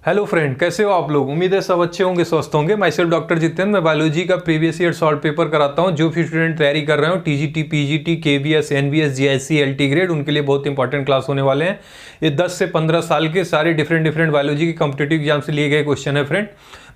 Hello friend, कैसे हो आप लोग। उम्मीद है सब अच्छे होंगे, स्वस्थ होंगे। माई सेल्फ डॉक्टर जितेंद्र, मैं बायोलॉजी का प्रीवियस ईयर सॉल्व पेपर कराता हूं। जो भी स्टूडेंट तैयारी कर रहे हो TGT, PGT, KBS, NBS, GIC, LT grade, उनके लिए बहुत इंपॉर्टेंट क्लास होने वाले हैं। ये 10 से 15 साल के सारे डिफरेंट बायोलॉजी के कॉम्पिटिटिव एग्जाम से लिए गए क्वेश्चन है फ्रेंड।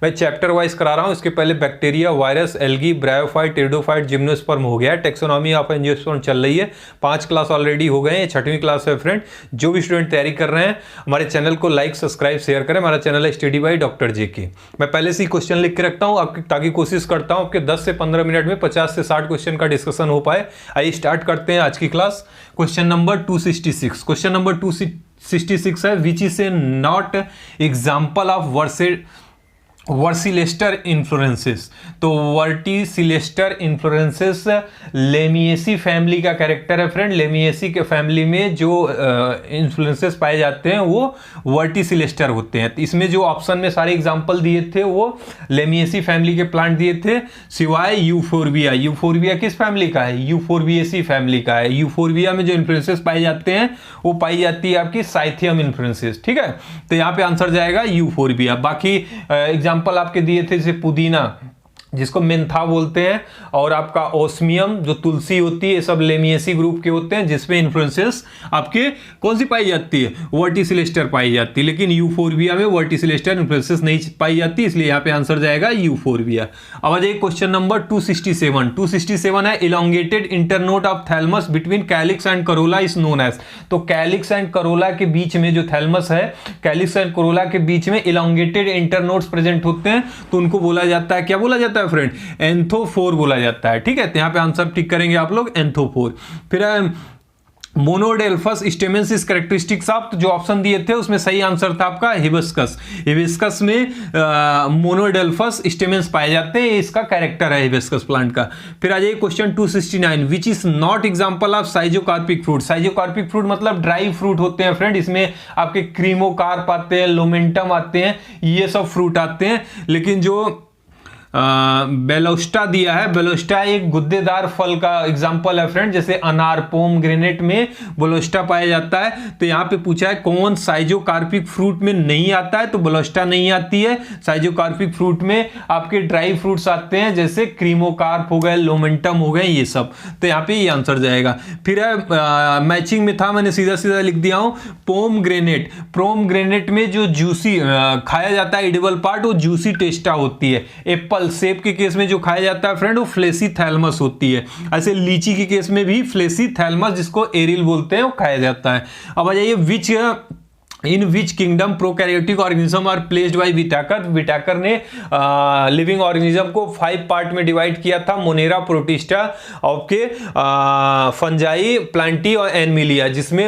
मैं चैप्टर वाइज करा रहा हूँ। इसके पहले bacteria, virus, algae, bryophyte, pteridophyte, gymnosperm हो गया है। टेक्सोनॉमी ऑफ एंजियोस्पर्म चल रही है। 5 क्लास ऑलरेडी हो गए हैं, 6वीं क्लास है फ्रेंड। जो भी स्टूडेंट तैयारी कर रहे हैं हमारे चैनल को लाइक, सब्सक्राइब, शेयर करें। हमारा चैनल है स्टडी बाय डॉक्टर जेके। मैं पहले से ही क्वेश्चन लिख के रखता हूँ ताकि कोशिश करता हूँ आपके 10 से 15 मिनट में 50 से 60 क्वेश्चन का डिस्कशन हो पाए। आइए स्टार्ट करते हैं आज की class. Question number 266। Question number 266 है, which is a not example of verticillaster inflorescences. तो वर्टिसिलेस्टर इन्फ्लोरेंसेस लेमिएसी फैमिली का कैरेक्टर है फ्रेंड। लेमिएसी के फैमिली में जो इन्फ्लोरेंसेस पाए जाते हैं वो वर्टिसिलेस्टर होते हैं। तो इसमें जो ऑप्शन में सारे एग्जांपल दिए थे वो लेमिएसी फैमिली के प्लांट दिए थे, सिवाय यूफोरबिया। यूफोरबिया किस फैमिली का है? यूफोरबिएसी फैमिली का है। यूफोरबिया में जो इन्फ्लोरेंसेस पाए जाते हैं वो पाई जाती है आपकी साइथियम इन्फ्लोरेंसेस। ठीक है, तो यहाँ पे आंसर जाएगा यूफोरबिया। बाकी एग्जाम्पल आपके दिए थे जैसे पुदीना जिसको मेंथा बोलते हैं, और आपका ओस्मियम जो तुलसी होती है, ये सब लेमिएसी ग्रुप के होते हैं जिसमें इन्फ्लोरेंसेस आपके कौन सी पाई जाती है? वर्टिसिलेस्टर पाई जाती है। लेकिन यूफोरबिया में वर्टिसिलेस्टर इन्फ्लोरेंसेस नहीं पाई जाती, इसलिए यहाँ पे आंसर जाएगा यूफोरबिया। अब आ जाइए क्वेश्चन नंबर 267। 267 है, elongated internode of thalamus between calyx and corolla is known as. तो कैलिक्स एंड करोला के बीच में जो थैलमस है, कैलिक्स एंड करोला के बीच में इलोंगेटेड इंटरनोड्स प्रेजेंट होते हैं, तो उनको बोला जाता है, क्या बोला जाता है फ्रेंड? एंथोफोर बोला जाता है। ठीक है, तो यहां पे आंसर टिक करेंगे आप लोग, एंथोफोर। फिर मोनोडेल्फस स्टेमेंसिस कैरेक्टरिस्टिक्स ऑफ, जो ऑप्शन दिए थे उसमें सही आंसर था आपका हिबिस्कस। हिबिस्कस में मोनोडेल्फस स्टेमेंस पाए जाते हैं, इसका कैरेक्टर है हिबिस्कस प्लांट का। फिर आ जाइए question 269, which is not example of schizocarpic fruit. Schizocarpic fruit मतलब ड्राई फ्रूट होते हैं फ्रेंड। इसमें आपके क्रीमोकार्प आते हैं, लोमेंटम आते हैं, ये सब फ्रूट आते हैं। लेकिन जो बेलोस्टा दिया है, बेलोस्टा एक गुद्देदार फल का एग्जांपल है फ्रेंड। जैसे अनार, पोम ग्रेनेट में बेलोस्टा पाया जाता है। तो यहां पे पूछा है कौन साइजोकार्पिक फ्रूट में नहीं आता है, तो बेलोस्टा नहीं आती है। साइजोकार्पिक फ्रूट में आपके ड्राई फ्रूट्स आते हैं, जैसे क्रीमोकार्प हो गए, लोमेंटम हो गए, ये सब। तो यहाँ पे ये आंसर जाएगा। फिर मैचिंग में था, मैंने सीधा सीधा लिख दिया हूं, पोम ग्रेनेट। पोम ग्रेनेट में जो जूसी खाया जाता है एडिबल पार्ट, वो जूसी टेस्टा होती है। एप्पल सेब के केस में जो खाया जाता है फ्रेंड वो फ्लेसी थैलमस होती है। ऐसे लीची के केस में भी फ्लेसी थैलमस, जिसको एरिल बोलते हैं, वो खाया जाता है। अब आ जाइए, which in which kingdom prokaryotic organism are placed by Whittaker. Whittaker ने लिविंग ऑर्गेनिज्म को 5 पार्ट में डिवाइड किया था, मोनेरा, प्रोटिस्टा, आपके फंजाई, प्लांटी और एनमिलिया, जिसमें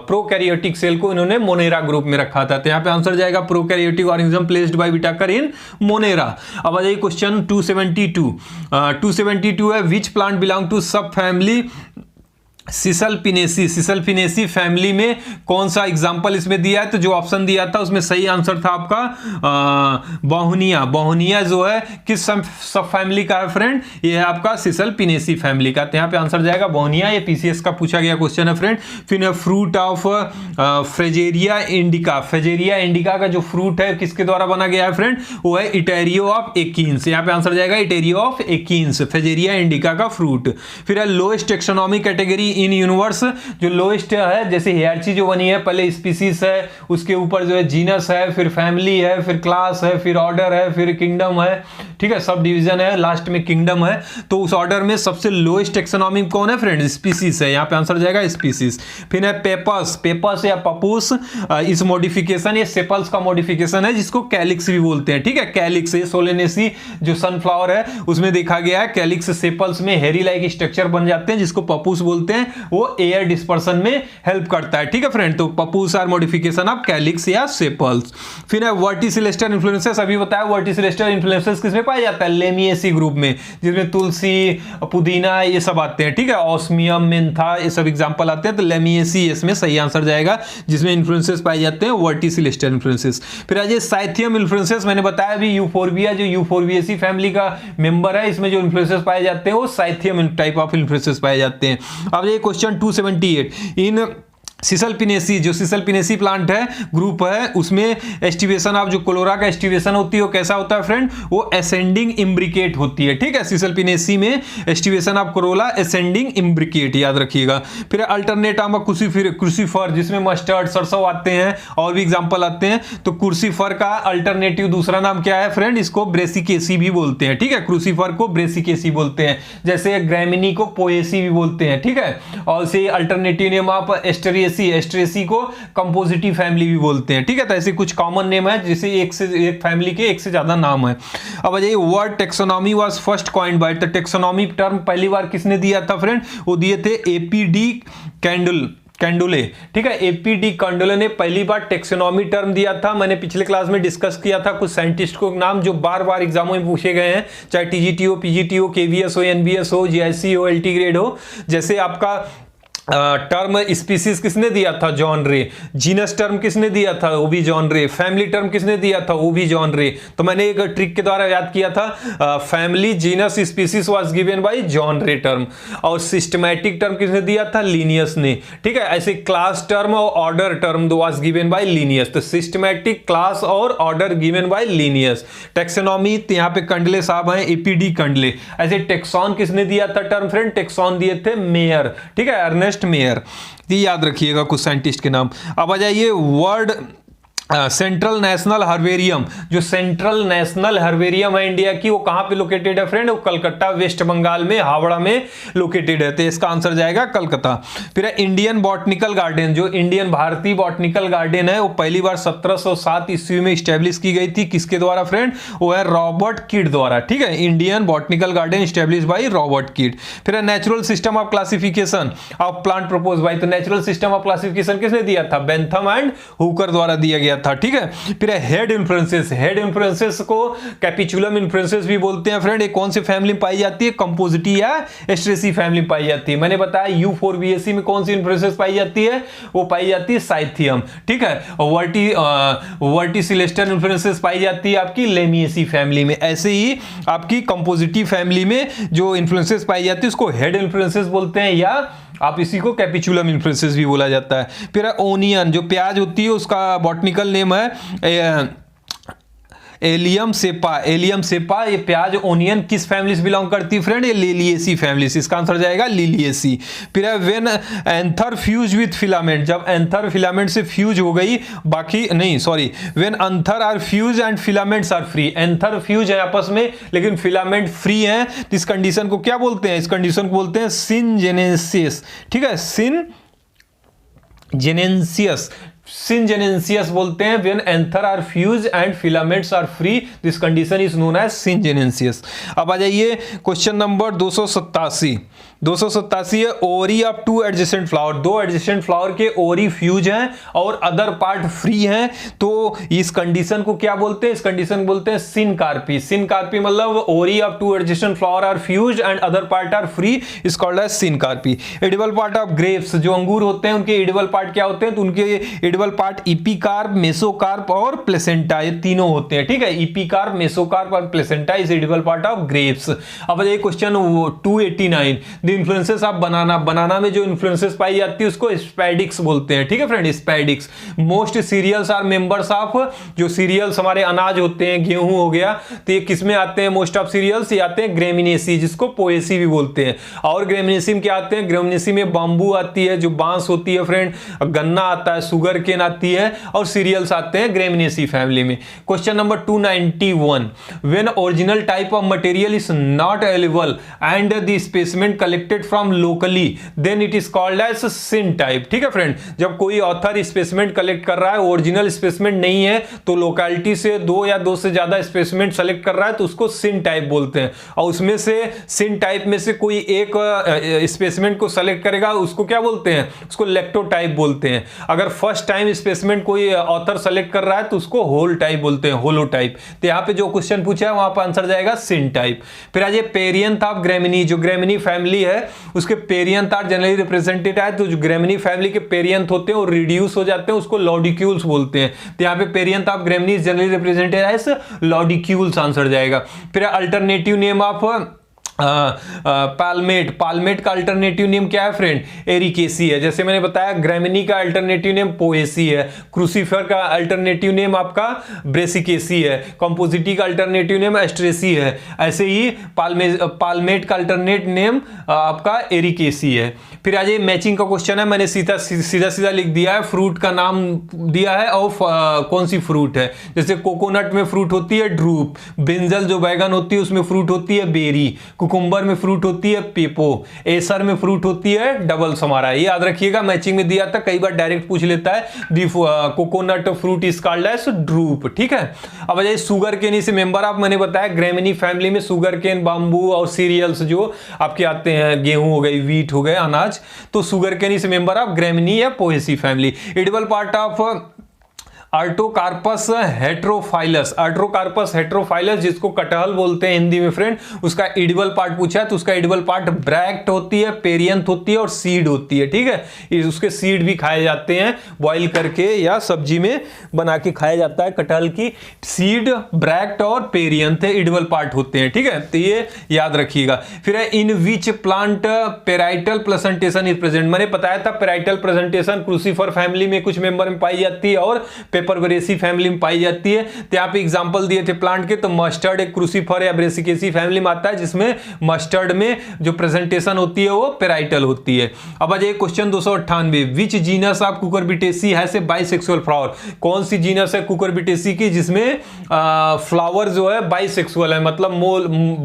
प्रोकैरियोटिक सेल को इन्होंने मोनेरा ग्रुप में रखा था। तो यहाँ पे आंसर जाएगा prokaryotic organism placed by Whittaker in Monera. अब आ जाइए क्वेश्चन 272। 272 है, विच प्लांट बिलोंग टू सब फैमिली सिसलपिनेसी। सिसलपिनेसी फैमिली में कौन सा एग्जांपल इसमें दिया है? तो जो ऑप्शन दिया था उसमें सही आंसर था आपका बोहनिया। बोहनिया जो है किस सब फैमिली का है फ्रेंड? ये है आपका सिसलपिनेसी फैमिली का। तो यहाँ पे आंसर जाएगा बोहनिया। ये पीसीएस का पूछा गया क्वेश्चन है फ्रेंड। फिर फ्रूट ऑफ फ्रेजेरिया इंडिका। फ्रेजेरिया इंडिका का जो फ्रूट है किसके द्वारा बना गया है फ्रेंड? वो है इटेरियो ऑफ एकीन्स। यहाँ पे आंसर जाएगा इटेरियो ऑफ एकीन्स, फ्रेजेरिया इंडिका का फ्रूट। फिर है lowest taxonomy category in universe. जो लोएस्ट है, जैसे हियरची जो बनी है, पहले स्पीसीज है, उसके ऊपर जो है जीनस है, फिर फैमिली है, फिर क्लास है, फिर ऑर्डर है, फिर किंगडम है। ठीक है, सब डिवीजन है, लास्ट में किंगडम है। तो उस ऑर्डर में सबसे लोएस्ट टेक्सोनॉमी कौन है फ्रेंड? स्पीसीज है। यहाँ पे आंसर जाएगा स्पीसीज। फिर है पेपस। पेपस या पपूस, इस मॉडिफिकेशन, ये सेपल्स का मॉडिफिकेशन है, जिसको कैलिक्स भी बोलते हैं। ठीक है, कैलिक्स, ये सोलेनेसी जो सनफ्लावर है उसमें देखा गया है, कैलिक्स सेपल्स में हेरी लाइक स्ट्रक्चर बन जाते हैं, जिसको पपूस बोलते हैं। वो एयर डिस्पर्सन में हेल्प करता है। ठीक है फ्रेंड, तो पपूस आर मॉडिफिकेशन ऑफ कैलिक्स या सेपल्स। फिर है वर्टिसिलेस्टर इन्फ्लोरेंसेस। अभी बताया वर्टिसिलेस्टर इन्फ्लोरेंसेस किसमें पाया जाता है? लेमिएसी ग्रुप में, जिसमें तुलसी, पुदीना, ये सब आते हैं। ठीक है, ऑस्मियम, मेंथा, ये सब एग्जांपल आते हैं। तो लेमिएसी इसमें सही आंसर जाएगा, जिसमें इन्फ्लोरेंसेस पाए जाते हैं वर्टिसिलेस्टर इन्फ्लोरेंसेस। फिर आज साइथियम इन्फ्लोरेंसेस, मैंने बताया अभी यूफोरबिया, जो यूफोरबिएसी फैमिली का मेंबर है, इसमें जो इन्फ्लोरेंसेस पाए जाते हैं वो साइथियम टाइप ऑफ इन्फ्लोरेंसेस पाए जाते हैं। अब ये क्वेश्चन 278, इन सिसल पिनेसी, जो सिसल पिनेसी प्लांट है, ग्रुप है, उसमें एस्टिवेशन ऑफ जो कोलोरा का एस्टिवेशन होती है वो कैसा होता है फ्रेंड, वो असेंडिंग इम्ब्रिकेट होती है। ठीक है, सिसल पिनेसी में aestivation of Corolla ascending imbricate, याद रखिएगा। फिर अल्टरनेट ऑफ क्रूसीफर, जिसमें मस्टर्ड, सरसों आते हैं और भी एग्जाम्पल आते हैं। तो क्रूसीफर का अल्टरनेटिव दूसरा नाम क्या है फ्रेंड, इसको ब्रेसिकेसी भी बोलते हैं। ठीक है, क्रूसीफर को ब्रेसिकेसी बोलते हैं, जैसे ग्रैमिनी को पोएसी भी बोलते हैं। ठीक है, और से अल्टरनेटिव नेम ऑफ एस्ट्रेसी को कंपोजिटिव फैमिली भी बोलते हैं। ठीक है, तो ऐसे कुछ कॉमन नेम है, जैसे एक फैमिली के एक से ज्यादा नाम है। अब आ जाइए, word taxonomy was first coined bye, तो टेक्सोनॉमी टर्म पहली बार किसने दिया था फ्रेंड, वो दिए थे एपीडी कैंडुले। ठीक है, एपीडी कैंडुले ने पहली बार टेक्सोनॉमी टर्म दिया था। मैंने पिछले क्लास में डिस्कस किया था कुछ साइंटिस्ट को नाम जो बार बार एग्जामों में पूछे गए हैं, चाहे टीजीटी हो, पीजीटी हो, केवीएस हो, एनबीएस हो, जीआईसी हो, एलटी ग्रेड हो। जैसे आपका टर्म स्पीसीज किसने दिया था, जॉन रे। जीनस टर्म किसने दिया था, वो भी जॉन रे। फैमिली टर्म किसने दिया था, वो भी जॉन रे। तो मैंने एक ट्रिक के द्वारा याद किया था, family, genus, species was given by John रे टर्म। और सिस्टमैटिक टर्म किसने दिया था, लिनियस ने। ठीक है, ऐसे क्लास टर्म और order term was given by Linnaeus. तो सिस्टमैटिक, क्लास और order given by Linnaeus. Taxonomy यहाँ पे कंडले साहब हैं, एपीडी कंडले। ऐसे टेक्सॉन किसने दिया था टर्म फ्रेंड, टेक्सॉन दिए थे मेयर। ठीक है, अर्नेस्ट मेयर, ये याद रखिएगा कुछ साइंटिस्ट के नाम। अब आ जाइए, वर्ड सेंट्रल नेशनल हर्बेरियम, जो सेंट्रल नेशनल हर्बेरियम है इंडिया की, वो कहां पे लोकेटेड है फ्रेंड, वो कलकत्ता, वेस्ट बंगाल में, हावड़ा में लोकेटेड है। तो इसका आंसर जाएगा कलकत्ता। फिर इंडियन बॉटनिकल गार्डन, जो इंडियन भारतीय बॉटनिकल गार्डन है, वो पहली बार 1707 ईस्वी में स्टैब्लिश की गई थी। किसके द्वारा फ्रेंड, वो है रॉबर्ट किड द्वारा। ठीक है, Indian botanical garden establish by Robert Kyd. फिर natural system of classification of plant propose by, तो नेचुरल सिस्टम ऑफ क्लासिफिकेशन किसने दिया था, बेंथम एंड हुकर द्वारा दिया गया था। ठीक है, फिर हेड इन्फ्लुएंसेस, हेड इन्फ्लुएंसेस को कैपिचुलम इन्फ्लुएंसेस भी बोलते हैं फ्रेंड। ये कौन सी फैमिली में पाई जाती है, कंपोजिटी या एस्ट्रेसी फैमिली में पाई जाती है। मैंने बताया U4BAC में कौन सी इन्फ्लुएंसेस पाई जाती है, वो पाई जाती है साइथियम। ठीक है, वर्टिसिलेस्टर इन्फ्लुएंसेस पाई जाती है आपकी लेमिएसी फैमिली में। ऐसे ही आपकी कंपोजिटी फैमिली में जो इन्फ्लुएंसेस पाई जाती है उसको हेड इन्फ्लुएंसेस बोलते हैं, या आप इसी को कैपिचुलम इन्फ्लुएंसेस भी बोला जाता है। फिर ओनियन, जो प्याज होती है, उसका बॉटनिकल नेम है एलियम सेपा। एलियम सेपा, ये प्याज ओनियन किस फैमिली से बिलोंग करती है फ्रेंड, ये लिलिएसी फैमिली से। इसका आंसर जाएगा लिलिएसी। फिर when anther fuse with filament, जब एंथर फिलामेंट से फ्यूज हो गई, बाकी नहीं sorry, when anther are fuse and filaments are free. Anther fuse है आपस में लेकिन फिलामेंट फ्री है, तो इस कंडीशन को क्या बोलते हैं, इस कंडीशन को बोलते हैं सिनजेनेसिस। ठीक है, सिनजेनेसियस, सिनजेनेंसियस बोलते हैं। When anther are fuse and filaments are free, this condition is known as syngenesious. अब आ जाइए क्वेश्चन नंबर 287। 287 है, ovary of two adjacent flower, दो एडजेसेंट फ्लावर के ओवरी फ्यूज हैं और अदर पार्ट फ्री हैं, तो इस कंडीशन को क्या बोलते हैं, इस कंडीशन को बोलते हैं सिनकार्पी। सिनकार्पी मतलब ovary of two adjacent flower are fuse and other part are free, is called as syncarpy. Edible part of grapes, जो अंगूर होते हैं उनके एडिबल पार्ट क्या होते हैं, तो उनके एडिबल पार्ट इपीकार्प, मेसोकार्प और प्लेसेंटा, ये तीनों होते हैं। ठीक है, इपीकार्प, मेसोकार्प और placenta is edible part of grapes. अब ये question 289, the inflorescences of banana. Banana में जो इन्फ्लुएंसेस पाई जाती है उसको स्पैडिक्स बोलते हैं। ठीक है friend, spadix. Most cereals are members of, जो सीरियल्स हमारे अनाज होते हैं, गेहूं हो गया, तो ये किसमें आते हैं, मोस्ट ऑफ सीरियल्स ये आते हैं ग्रेमिनेसी, जिसको पोएसी भी बोलते हैं। और ग्रेमिनेसी में क्या आते हैं, ग्रेमिनेसी में बांबू आती है, जो बांस होती है फ्रेंड, गन्ना आता है, सुगर केन आती है, और सीरियल्स आते हैं ग्रेमिनेसी फैमिली में। Question number 291, when original type of material is not available and the specimen collected from locally, then it is called as syntype. ठीक है फ्रेंड, जब कोई ऑथर स्पेसिमेन कलेक्ट कर रहा है, ओरिजिनल स्पेसिमेन नहीं है, तो लोकेलिटी से दो या दो से ज्यादा स्पेसिमेन सेलेक्ट कर रहा है, तो उसको सिन टाइप बोलते हैं। और उसमें से सिन टाइप में से कोई एक स्पेसिमेन को सेलेक्ट करेगा, उसको क्या बोलते हैं, उसको लेक्टोटाइप बोलते हैं। अगर फर्स्ट टाइम स्पेसिमेन कोई ऑथर सेलेक्ट कर रहा है तो उसको होल टाइप बोलते हैं, होलोटाइप। तो यहाँ पे जो क्वेश्चन पूछा है वहां पर आंसर जाएगा सिन टाइप। फिर आज ये पेरियंथ ऑफ ग्रेमिनी, जो ग्रेमिनी फैमिली है उसके पेरियंथ आर जनरली रिप्रेजेंटेड है, तो जो ग्रेमिनी फैमिली के पेरियंथ होते हैं वो रिड्यूस हो जाते हैं, उसको लॉडिक्यूल्स बोलते हैं। तो यहाँ पे perianth of Gramineae generally represented as lodicules, answer जाएगा। फिर अल्टरनेटिव नेम ऑफ पाल्मेट का अल्टरनेटिव नेम क्या है फ्रेंड? एरिकेसी है। जैसे मैंने बताया ग्रेमिनी का अल्टरनेटिव नेम पोएसी है, क्रूसीफर का अल्टरनेटिव नेम आपका ब्रेसिकेसी है, कंपोजिटी का अल्टरनेटिव नेम एस्ट्रेसी है। ऐसे ही पाल्मेट का अल्टरनेट नेम आपका एरिकेसी है। फिर आज ये मैचिंग का क्वेश्चन है, मैंने सीधा सीधा लिख दिया है, फ्रूट का नाम दिया है और कौन सी फ्रूट है। जैसे कोकोनट में फ्रूट होती है ड्रूप, ब्रिंजल जो बैगन होती है उसमें फ्रूट होती है बेरी, कुकुम्बर में फ्रूट होती है पेपो, एसर में फ्रूट होती है डबल समारा। ये याद रखिएगा, मैचिंग में दिया था, कई बार डायरेक्ट पूछ लेता है the coconut fruit is called as drupe. ठीक है, अब जाइए सुगर केन से मेंबर ऑफ, मैंने बताया ग्रेमिनी फैमिली में सुगर केन, बाम्बू और सीरियल्स जो आपके आते हैं, गेहूं हो गई, वीट हो गए, अनाज, तो सुगर केन से मेंबर ऑफ ग्रेमिनी या Poaceae family. Edible part of Artocarpus heterophyllus, Artocarpus heterophyllus जिसको कटहल बोलते हैं हिंदी में फ्रेंड, उसका एडिबल पार्ट पूछा है तो उसका एडिबल पार्ट ब्रैक्ट होती है, पेरियंथ होती है और सीड होती है। ठीक है, उसके सीड भी खाए जाते हैं बॉईल करके या सब्जी में बना के खाया जाता है। कटहल की सीड, ब्रैक्ट और पेरियंथ एडिबल पार्ट होते हैं। ठीक है, तो ये याद रखिएगा। फिर है in which plant parietal placentation is present, मैंने बताया था पेराइटल प्रेजेंटेशन क्रूसीफर फैमिली में कुछ मेंबर में पाई जाती है और पेपरबरेसी फैमिली में पाई जाती है। तो यहाँ पे एग्जांपल दिए थे प्लांट के, तो मस्टर्ड एक क्रूसीफर या ब्रेसिकेसी फैमिली में आता है, जिसमें मस्टर्ड में जो प्रेजेंटेशन होती है वो पेराइटल होती है। अब आ जाइए question 298, which genus of Cucurbitaceae has a bisexual flower, कौन सी जीनस है कुकुरबिटेसी की जिसमें फ्लावर जो है बाइसेक्सुअल है, मतलब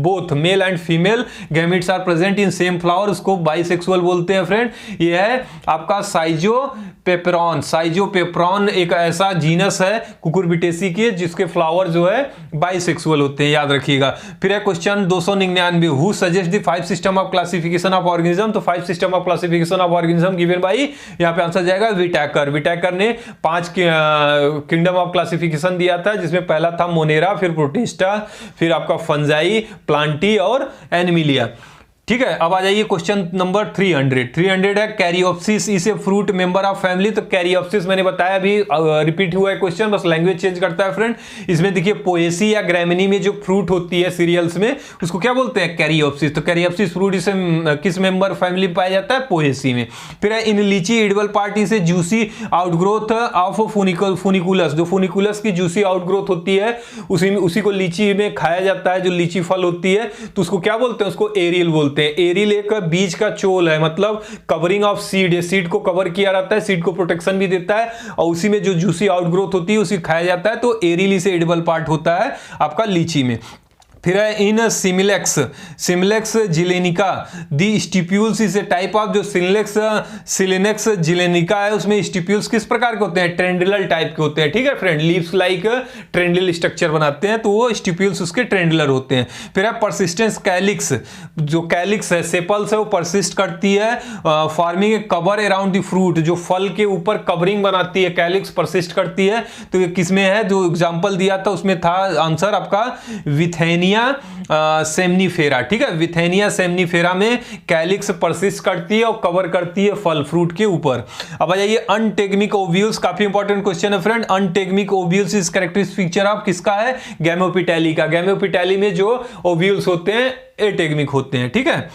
both male and female gametes are present in same flower, उसको बाइसेक्सुअल बोलते हैं फ्रेंड। ये है आपका साइजोपेपरॉन। साइजोपेपरॉन एक ऐसा जीनस है कुकुरबिटेसी की जिसके फ्लावर जो है बाइसेक्सुअल होते हैं, याद रखिएगा। फिर है question 299, who suggest the 5 system of classification of organism, तो 5 system of classification of organism given by, यहां पे आंसर जाएगा विटैकर। विटैकर ने 5 किंगडम ऑफ क्लासिफिकेशन दिया था, जिसमें पहला था मोनेरा, फिर प्रोटिस्टा, फिर आपका फंजाई, प्लांटी और एनिमिलिया। ठीक है, अब आ जाइए क्वेश्चन नंबर 300 है caryopsis is a fruit member of family. तो कैरियोप्सिस मैंने बताया अभी, रिपीट हुआ है क्वेश्चन, बस लैंग्वेज चेंज करता है फ्रेंड। इसमें देखिए पोएसी या ग्रेमिनी में जो फ्रूट होती है सीरियल्स में, उसको क्या बोलते हैं? कैरियोप्सिस। तो कैरियोप्सिस फ्रूट इसे किस मेंबर फैमिली में पाया जाता है? पोएसी में। फिर in litchi edible part is a juicy outgrowth of funiculus, जो फुनिकुलस की जूसी आउटग्रोथ होती है उसी को लीची में खाया जाता है, जो लीची फल होती है, तो उसको क्या बोलते हैं? उसको एरियल बोलते हैं। एरियल एक बीज का चोल है, मतलब कवरिंग ऑफ सीड है, सीड को कवर किया रहता है, सीड को प्रोटेक्शन भी देता है, और उसी में जो जूसी आउटग्रोथ होती है उसी खाया जाता है, तो एरियल से एडिबल पार्ट होता है आपका लीची में। फिर है in Smilax zeylanica the stipules is a type of, जो सिलेनेक्स जिलेनिका है उसमें स्टिप्यूल्स किस प्रकार के होते हैं? ट्रेंडुलर टाइप के होते हैं। ठीक है फ्रेंड, लीव्स लाइक ट्रेंडुलर स्ट्रक्चर बनाते हैं, तो वो स्टिप्यूल्स उसके ट्रेंडुलर होते हैं। फिर है परसिस्टेंस कैलिक्स, जो कैलिक्स है, सेपल्स है, वो परसिस्ट करती है, forming A cover around the fruit, जो फल के ऊपर कवरिंग बनाती है, कैलिक्स परसिस्ट करती है। तो ये किसमें है? जो एग्जाम्पल दिया था उसमें था आंसर आपका विथेनिया सेमनीफेरा। ठीक है, विथेनिया सेमनीफेरा में कैलिक्स परसिस्ट करती है और कवर करती है फल फ्रूट के ऊपर। अब आ जाइए अनटेगमिक ओव्यूल्स, काफी इंपॉर्टेंट क्वेश्चन है friend. Unitegmic ovules is characteristic feature of किसका है? गैमेओपिटेली का। गैमेओपिटेली में जो ओव्यूल्स होते हैं एटेगमिक होते हैं। ठीक है,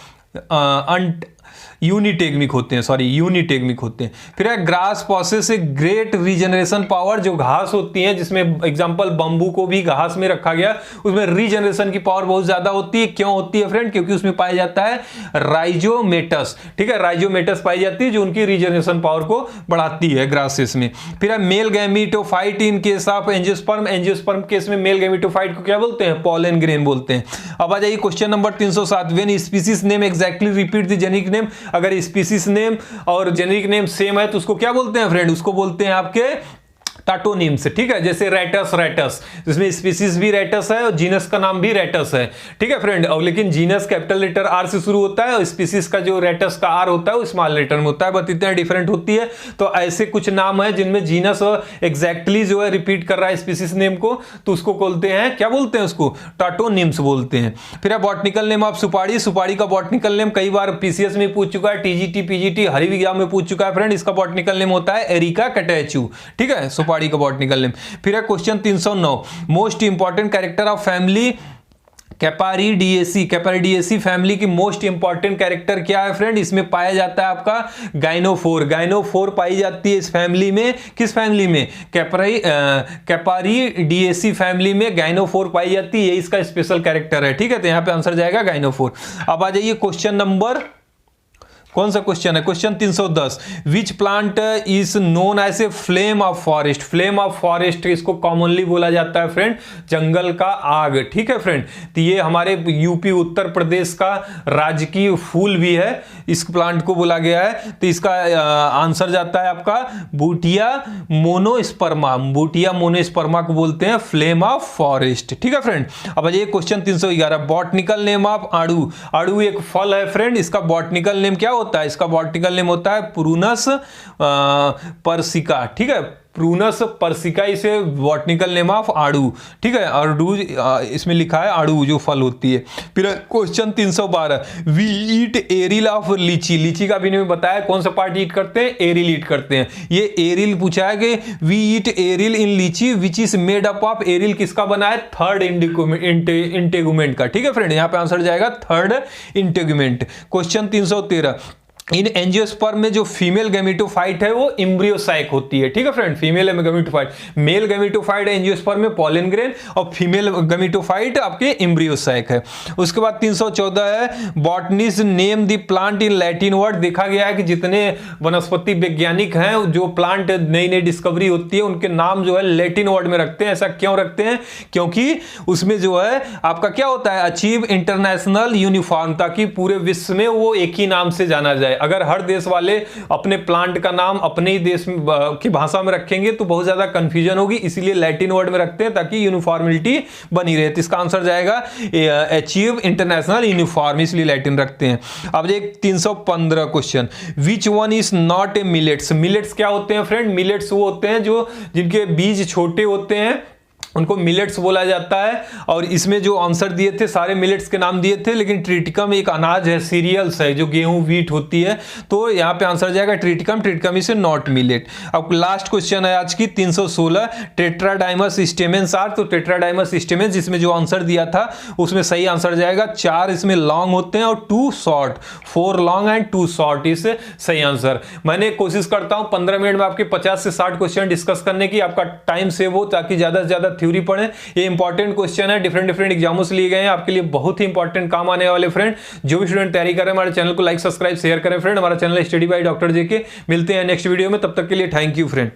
यूनिटेगमिक होते हैं, यूनिटेगमिक होते हैं। फिर है grass possesses a great regeneration power, जो घास होती है, जिसमें एग्जांपल बंबू को भी घास में रखा गया, उसमें रीजनरेशन की पावर बहुत ज्यादा होती है। क्यों होती है फ्रेंड? क्योंकि उसमें पाया जाता है राइजोमेटस। ठीक है, राइजोमेटस पाई जाती है जो उनकी रीजनरेशन पावर को बढ़ाती है ग्रासेस में। फिर है male gametophyte in case of angiosperm, angiosperm case में मेल गैमीटोफाइट को क्या बोलते हैं? पॉलन ग्रेन बोलते हैं। अब आ जाइए question number 307, when species name exactly repeat the generic name, अगर स्पीसीज नेम और जेनेरिक नेम सेम है तो उसको क्या बोलते हैं फ्रेंड? उसको बोलते हैं आपके टाटोनिम्स। ठीक है, जैसे रेटस, जिसमें स्पीसीज भी रेटस है और जीनस का नाम भी रेटस है। ठीक है फ्रेंड, और लेकिन जीनस कैपिटल लेटर आर से शुरू होता है और स्पीसीज का जो रेटस का आर होता है वो स्मॉल लेटर में होता है, बस इतना डिफरेंट होती है। तो ऐसे कुछ नाम है जिनमें जीनस एग्जैक्टली जो है रिपीट कर रहा है स्पीसीज नेम को, तो उसको बोलते हैं, क्या बोलते हैं? उसको टाटोनिम्स बोलते हैं। फिर है बॉटनिकल नेम ऑफ सुपारी, सुपारी का बॉटनिकल नेम कई बार पीसीएस में पूछ चुका है, टीजीटी पीजीटी हर एग्जाम में पूछ चुका है फ्रेंड। इसका बॉटनिकल नेम होता है एरिका कैटेचू। ठीक है, सुपारी का बॉटनिकल नेम। फिर है question 309, most important character of family Capparidaceae family की मोस्ट इंपॉर्टेंट कैरेक्टर क्या है फ्रेंड? इसमें पाया जाता है आपका गाइनोफोर पाई जाती है इस फैमिली में। किस फैमिली में? कैपारिडिएसी फैमिली में गाइनोफोर पाई जाती है, ये इसका स्पेशल कैरेक्टर है। ठीक है, तो यहां पे आंसर जाएगा गाइनोफोर। अब आ जाइए क्वेश्चन नंबर, कौन सा क्वेश्चन है? Question 310। Which plant is known as a flame of forest? Flame of forest इसको कॉमनली बोला जाता है फ्रेंड जंगल का आग। ठीक है फ्रेंड, तो ये हमारे यूपी उत्तर प्रदेश का राजकीय फूल भी है, इस प्लांट को बोला गया है। तो इसका आंसर जाता है आपका बूटिया मोनोस्पर्मा। बूटिया मोनोस्पर्मा को बोलते हैं फ्लेम ऑफ फॉरेस्ट। ठीक है फ्रेंड, अब ये क्वेश्चन 311। बॉटनिकल नेम ऑफ आड़ू। आड़ू एक फल है फ्रेंड, इसका बॉटनिकल नेम क्या होता है? इसका बॉटनिकल नेम होता है प्रूनस परसिका। ठीक है, प्रूनस परसिका इसे बॉटनिकल नेम ऑफ आड़ू। ठीक है, आड़ू इसमें लिखा है आड़ू जो फल होती है। फिर question 312। We eat aril of litchi. लीची का भी मैंने बताया कौन सा पार्ट ईट करते हैं? एरिल ईट करते हैं। ये एरिल पूछा है कि वी ईट एरिल इन लीची which is made up of. Aryl किसका बना है? थर्ड इंटेगुमेंट का। ठीक है फ्रेंड, यहां पे आंसर जाएगा थर्ड इंटेगुमेंट। क्वेश्चन 313। इन एंजियोस्पर्म में जो फीमेल गैमेटोफाइट है वो एम्ब्रियोसाइक होती है। ठीक है friend, female gametophyte. Male gametophyte angiosperm में पॉलन ग्रेन और फीमेल गैमेटोफाइट आपके एम्ब्रियोसाइक है। उसके बाद 314 है botanist name the plant in Latin word. देखा गया है कि जितने वनस्पति वैज्ञानिक हैं जो प्लांट नई नई डिस्कवरी होती है उनके नाम जो है लैटिन वर्ड में रखते हैं। ऐसा क्यों रखते हैं? क्योंकि उसमें जो है आपका क्या होता है? अचीव इंटरनेशनल यूनिफॉर्म, ताकि पूरे विश्व में वो एक ही नाम से जाना जाए। अगर हर देश वाले अपने प्लांट का नाम अपने ही देश की भाषा में रखेंगे तो बहुत ज्यादा कंफ्यूजन होगी, इसीलिए लैटिन वर्ड में रखते हैं ताकि यूनिफॉर्मिलिटी बनी रहे। तो इसका आंसर जाएगा अचीव इंटरनेशनल यूनिफॉर्म, इसलिए लैटिन रखते हैं। अब एक 315 question. Which one is not a millets? Millets क्या होते हैं फ्रेंड? मिलेट्स वो होते हैं जो जिनके बीज छोटे होते हैं, उनको मिलेट्स बोला जाता है। और इसमें जो आंसर दिए थे सारे मिलेट्स के नाम दिए थे, लेकिन ट्रिटिकम एक अनाज है, सीरियल्स है, जो गेहूं व्हीट होती है, तो यहां पे आंसर जाएगा Triticum. Triticum is not millet. अब लास्ट क्वेश्चन है आज की 316। टेट्राडाइमस स्टेमेंस आर। तो टेट्राडाइमस स्टेमेंस जिसमें जो आंसर दिया था उसमें सही आंसर जाएगा 4 इसमें लॉन्ग होते हैं और 2 शॉर्ट। 4 लॉन्ग एंड 2 शॉर्ट इस सही आंसर। मैंने कोशिश करता हूं 15 मिनट में आपके 50 से 60 क्वेश्चन डिस्कस करने की, आपका टाइम सेव हो ताकि ज्यादा से ज्यादा थ्योरी पढ़ें। ये इंपॉर्टेंट क्वेश्चन है, डिफरेंट एग्जामों से लिए गए हैं, आपके लिए बहुत ही इंपॉर्टेंट काम आने वाले फ्रेंड। जो भी स्टूडेंट तैयारी कर रहे हैं हमारे चैनल को लाइक सब्सक्राइब शेयर करें फ्रेंड। हमारा चैनल स्टडी बाय डॉक्टर जेके। मिलते हैं नेक्स्ट वीडियो में, तब तक के लिए थैंक यू फ्रेंड।